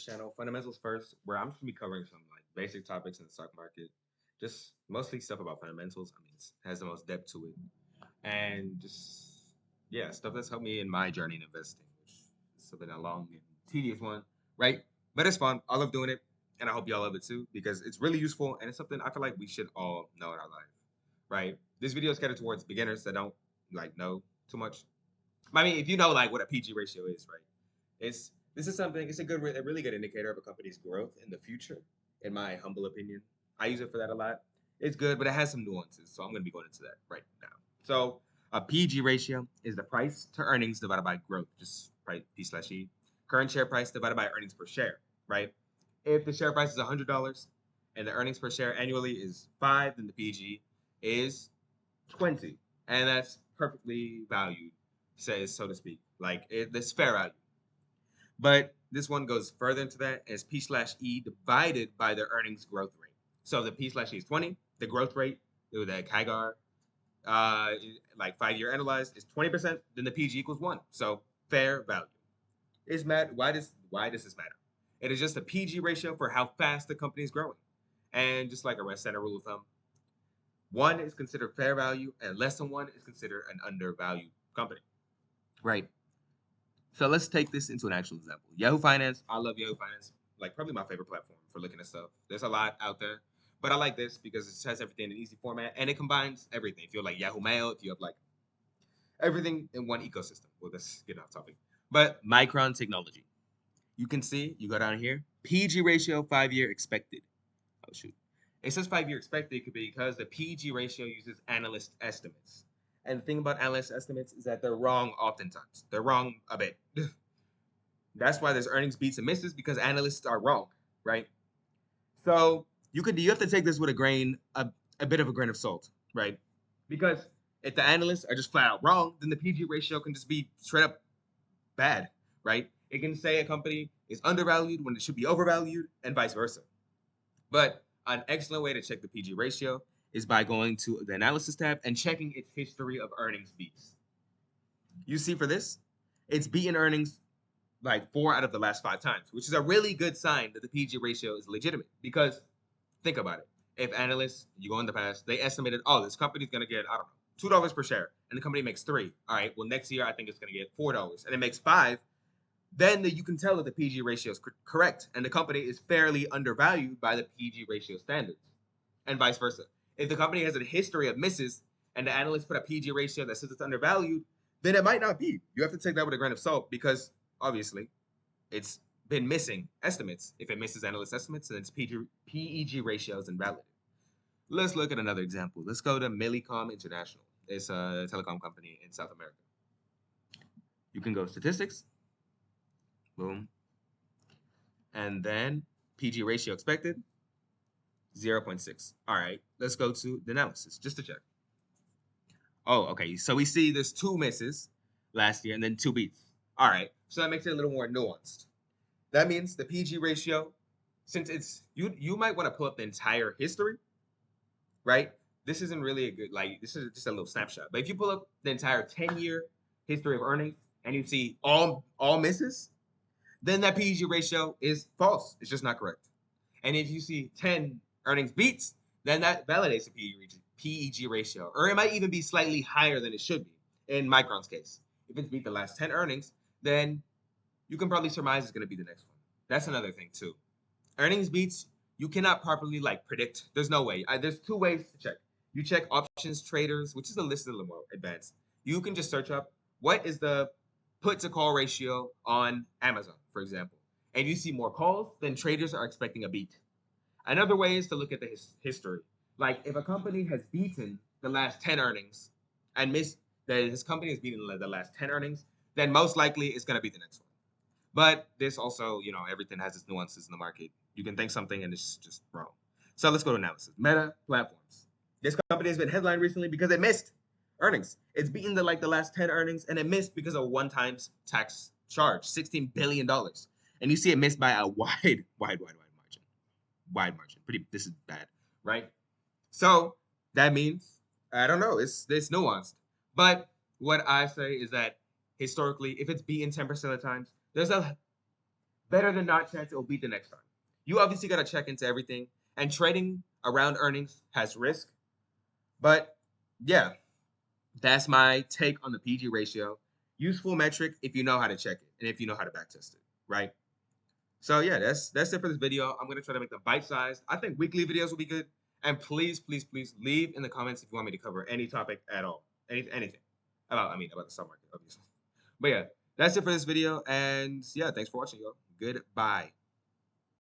channel, Fundamentals First, where I'm just gonna be covering some like basic topics in the stock market, just mostly stuff about fundamentals. I mean, it has the most depth to it, and just yeah, stuff that's helped me in my journey in investing, which has been a long and tedious one, right? But it's fun. I love doing it, and I hope y'all love it too because it's really useful and it's something I feel like we should all know in our life, right? This video is catered towards beginners that don't like know too much. I mean, if you know like what a PG ratio is, right? It's this is something. It's a really good indicator of a company's growth in the future, in my humble opinion. I use it for that a lot. It's good, but it has some nuances, so I'm going to be going into that right now. So a PG ratio is the price to earnings divided by growth, just right P/E. Current share price divided by earnings per share, right? If the share price is $100 and the earnings per share annually is 5, then the PG is 20, and that's perfectly valued, says so to speak. Like it's fair value. But this one goes further into that as P/E divided by the earnings growth rate. So the P/E is 20, the growth rate, the CAGR, uh, like 5-year analyzed is 20%, then the PG equals 1. So fair value. Is why does this matter? It is just a PG ratio for how fast the company is growing. And just like a rest center rule of thumb, 1 is considered fair value and less than 1 is considered an undervalued company. Right. So let's take this into an actual example. Yahoo Finance. I love Yahoo Finance. Like probably my favorite platform for looking at stuff. There's a lot out there, but I like this because it has everything in an easy format and it combines everything. If you have like Yahoo Mail, if you have like everything in one ecosystem. Well, let's get off topic. But Micron Technology. You can see, you go down here, PG ratio 5-year expected. Oh shoot. It says 5-year expected because the PG ratio uses analyst estimates. And the thing about analyst estimates is that they're wrong oftentimes. They're wrong a bit. That's why there's earnings beats and misses because analysts are wrong, right? So you have to take this with a bit of a grain of salt, right? Because if the analysts are just flat out wrong, then the PG ratio can just be straight up bad, right? It can say a company is undervalued when it should be overvalued, and vice versa. But an excellent way to check the PG ratio is by going to the analysis tab and checking its history of earnings beats. You see for this, it's beaten earnings like 4 out of the last 5 times, which is a really good sign that the PG ratio is legitimate. Because think about it. If analysts, you go in the past, they estimated, oh, this company's going to get, I don't know, $2 per share, and the company makes 3. All right, well, next year I think it's going to get $4, and it makes 5. Then you can tell that the PG ratio is correct, and the company is fairly undervalued by the PG ratio standards, and vice versa. If the company has a history of misses, and the analysts put a PG ratio that says it's undervalued, then it might not be. You have to take that with a grain of salt because obviously it's been missing estimates. If it misses analyst estimates, then its PEG ratio is invalid. Let's look at another example. Let's go to Millicom International. It's a telecom company in South America. You can go statistics, boom, and then PG ratio expected, 0.6. All right, let's go to the analysis just to check. Oh, okay, so we see there's 2 misses last year and then 2 beats. All right, so that makes it a little more nuanced. That means the PG ratio, since it's you might want to pull up the entire history, right? This isn't really a good this is just a little snapshot. But if you pull up the entire 10-year history of earnings and you see all misses, then that PG ratio is false. It's just not correct. And if you see 10 earnings beats, then that validates the PEG ratio, or it might even be slightly higher than it should be. In Micron's case, if it's beat the last 10 earnings, then you can probably surmise it's going to be the next one. That's another thing too. Earnings beats, you cannot properly predict. There's no way. There's 2 ways to check. You check options traders, which is a list a little more advanced. You can just search up what is the put to call ratio on Amazon, for example. And you see more calls, then traders are expecting a beat. Another way is to look at the history. Like if a company has beaten the last 10 earnings and missed that his company has beaten the last 10 earnings, then most likely it's going to be the next one. But this also, everything has its nuances in the market. You can think something and it's just wrong. So let's go to analysis. Meta Platforms. This company has been headlined recently because it missed earnings. It's beaten the last 10 earnings and it missed because of one-time tax charge, $16 billion. And you see it missed by a wide margin. Wide margin. This is bad, right? So that means, I don't know, it's nuanced. But what I say is that historically, if it's beaten 10% of the times, better than not chance it will beat the next time. You obviously got to check into everything, and trading around earnings has risk. But yeah, that's my take on the PG ratio. Useful metric if you know how to check it and if you know how to backtest it, right? So yeah, that's it for this video. I'm gonna try to make them bite sized. I think weekly videos will be good. And please, please, please leave in the comments if you want me to cover any topic at all, anything about the stock market, obviously. But yeah, that's it for this video. And yeah, thanks for watching, y'all. Goodbye.